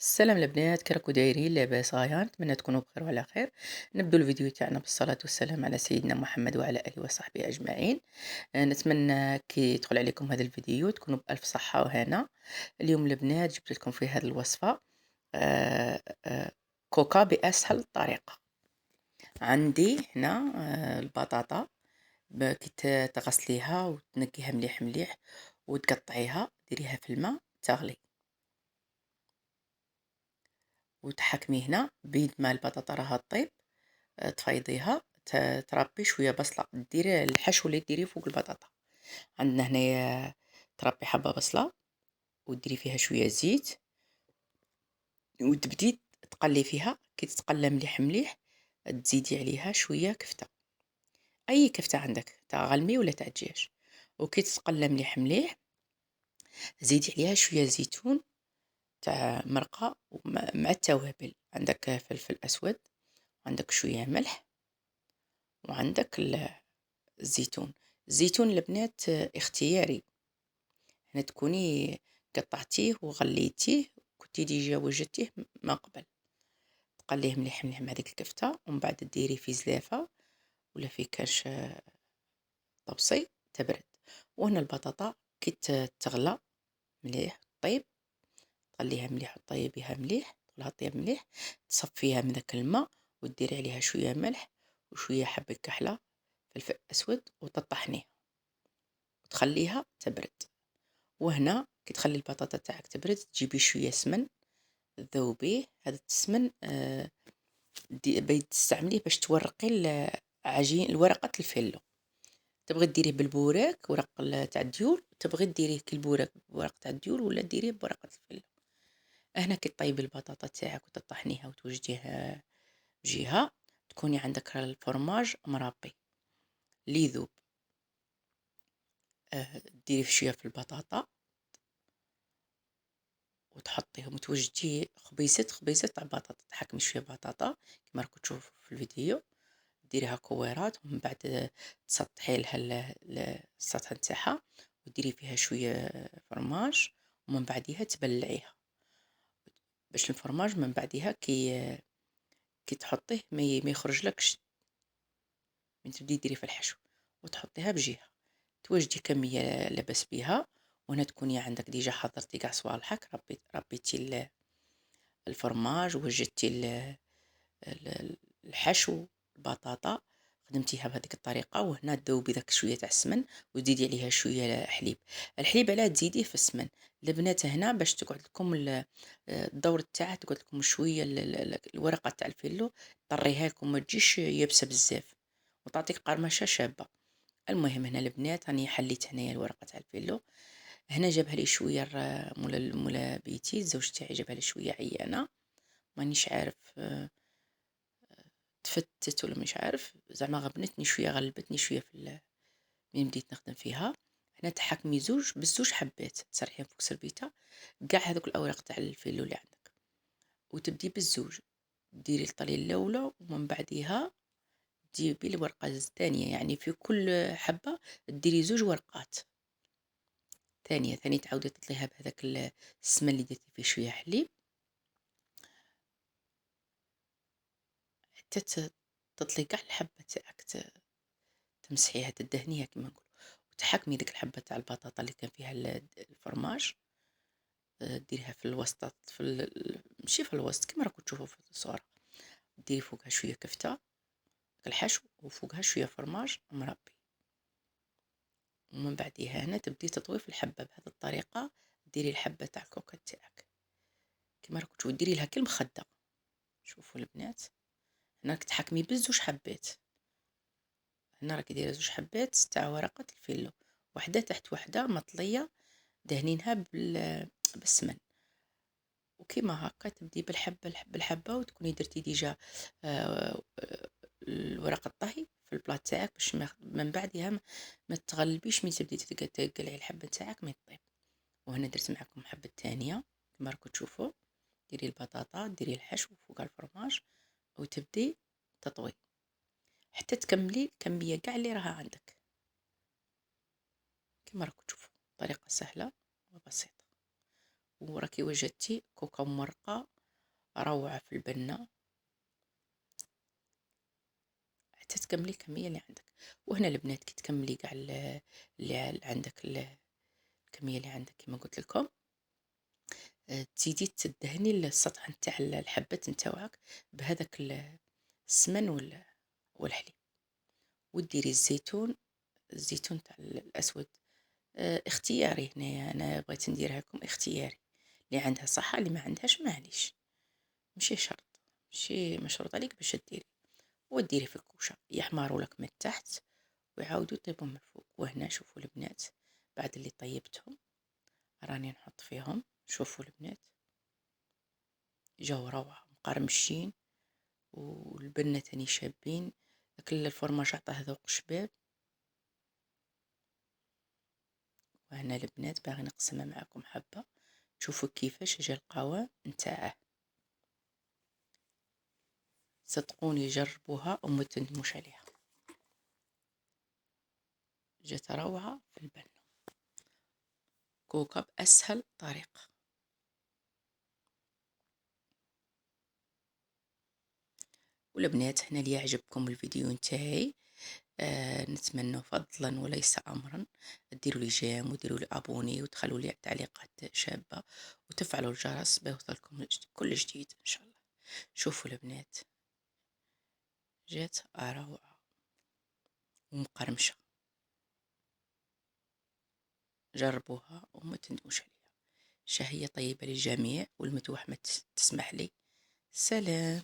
السلام البنات، كي راكو دايرين؟ لاباس غايا؟ نتمنى تكونوا بخير وعلى خير. نبدو الفيديو تاعنا بالصلاة والسلام على سيدنا محمد وعلى آله وصحبه أجمعين. نتمنى كي يدخل عليكم هذا الفيديو تكونوا بألف صحة وهنا. اليوم البنات جبت لكم في هذه الوصفة آه، آه، كوكا بأسهل طريقة. عندي هنا البطاطا، كي تغسليها وتنقيها مليح مليح وتقطعيها ديريها في الماء تغلي، وتحكمي هنا بيد ما البطاطا راها طيب. تفيضيها، تربي شوية بصلة، ديري الحشو اللي ديريه فوق البطاطا. عندنا هنايا تربي حبة بصلة وديري فيها شوية زيت وتبدي تقلي فيها. كي تتقلى مليح مليح تزيدي عليها شوية كفتة، أي كفتة عندك تاع غلمي ولا تاع دجاج. وكي تتقلى مليح مليح زيدي عليها شوية زيتون تاع مرقة مع التوابل. عندك فلفل أسود، وعندك شوية ملح، وعندك الزيتون. الزيتون البنات اختياري، هنا تكوني قطعتيه وغليتيه، كنتي ديجا وجدتيه ما قبل. تقليه مليح مليح مع ديك الكفتة، ومن بعد ديري في زلافة ولا في كاش طبسي تبرد. وهنا البطاطا كي تغلى مليح طيب، تغليها مليح وطيبيها مليح، تخليها طيب مليح، تصفيها من ذاك الماء وتديري عليها شوية ملح وشوية حبة كحلة فلفل أسود وتطحنيها وتخليها تبرد. وهنا كي تخلي البطاطا تاعك تبرد تجيبي شوية سمن تذوبيه. هذا السمن تستعمليه باش تورقي عجين الورقة الفيلو. تبغي ديريه بالبوراك ورق تاع الديول، تبغي ديريه كي البوراك بورق تاع الديول ولا ديريه بورقة الفيلو. هنا كي طيبي البطاطا تاعك وتطحنيها وتوجديها بجهة، تكوني عندك الفرماج مرابي اللي يذوب. ديري شوية في البطاطا وتحطيهم وتوجدي خبيزات تاع بطاطا. تحكمي شويه بطاطا كما راكم تشوفوا في الفيديو، ديريها كويرات، ومن بعد تسطحي لها السطح نتاعها وديري فيها شويه فرماج، ومن بعديها تبلعيها باش الفرماج من بعديها كي تحطيه ما يخرجلكش من تبدي ديري في الحشو. وتحطيها بجهه، توجدي كميه لاباس بها. وهنا تكوني عندك ديجا حضرتي كاع صوالحك، ربيتي الفرماج، وجدتي الحشو البطاطا، خدمتيها بهذيك الطريقه. وهنا تذوبي داك شويه تاع السمن وتزيدي عليها شويه حليب. الحليب علاه تزيديه في السمن البنات هنا باش تقعد لكم الدور تاعها، تقعد لكم شويه الورقه تاع الفيلو طريها لكم ما تجيش يابسه بزاف وتعطيك قرمشه شابه. المهم هنا البنات راني حليت هنايا الورقه تاع الفيلو. هنا جابها لي شويه مولا بيتي الزوج تاعي جابها لي شويه عيانه، مانيش عارف تفتت ولا مش عارف، زعما غبنتني شويه، غلبتني شويه من بديت نخدم فيها. هنا تحكمي بالزوج حبات تسرحيهم فوق سربيته كاع هذوك الاوراق تاع الفيلو اللي عندك، وتبدي بالزوج ديري الطليه الاولى ومن بعديها تجيبي الورقه الثانيه. يعني في كل حبه ديري زوج ورقات. ثاني تعاودي تطليها بهذاك السمن اللي درتي فيه شويه حليب حتى تطلي كاع الحبه تاعك، تمسحيها تدهنيها كما نقول. وتحكمي ديك الحبه تاع البطاطا اللي كان فيها الفرماج، ديريها في الوسط، ماشي في الوسط كما راكم تشوفوا في الصوره. ديري فوقها شويه كفته الحشو وفوقها شويه فرماج مربي. ومن بعديها هنا تبدي تطوي في الحبه بهذه الطريقه. ديري الحبه تاع الكوكا تاعك كما راكم تشوفوا، ديري لها كالمخده. شوفوا البنات هنا تحكمي بزوج حبات. هنا راكي دايره زوج حبات تاع ورقه الفيلو، وحده تحت وحده مطليه دهنينها بالسمن. وكيما هكا تبدي بالحبة وتكوني درتي ديجا الورق الطهي في البلاط تاعك باش من بعدها ما تغلبيش من تبدي تقلعي الحبة تاعك ما يطيب. وهنا درت معكم حبة تانية كما راكم تشوفوا. ديري البطاطا، ديري الحشو فوق الفرماج وتبدي تطوي حتى تكملي الكمية كاع اللي راها عندك. كما راكم تشوفوا طريقة سهلة وبسيطة. وراكي وجدتي كوكا مرقة روعة في البنة حتى تكملي الكمية اللي عندك. وهنا البنات كي تكملي كاع اللي عندك الكمية اللي عندك كما قلت لكم، تزيدي تدهني السطح نتاع الحبات نتاوعك بهذاك السمن والحليب، وديري الزيتون تاع الاسود اختياري. هنايا انا بغيت نديرها لكم اختياري، اللي عندها صحه اللي ما عندهاش معليش، ماشي شرط، ماشي مشروط عليك باش ديري. وديري في الكوشه يحمروا لك من تحت ويعاودوا يطيبوا من فوق. وهنا شوفوا البنات بعد اللي طيبتهم راني نحط فيهم، شوفوا البنات جاو روعه مقرمشين والبنه تاني شابين، كل الفرماج عطاه ذوق شباب. وهنا البنات باغي نقسمها معكم حبه تشوفوا كيفاش جا القوام نتاعه. صدقوني جربوها وما تندموش عليها، جات روعه في البنه، كوكا باسهل طريقه. والبنات هنا اللي يعجبكم الفيديو نتاعي نتمنى فضلا وليس امرا ديروا لي جيم وديروا لي ابوني وتخلوا لي تعليقات شابه وتفعلوا الجرس بيوصلكم كل جديد ان شاء الله. شوفوا البنات جات روعه ومقرمشه، جربوها وما تندموش عليها. شهية طيبة للجميع والمتوح ما تسمح لي. سلام.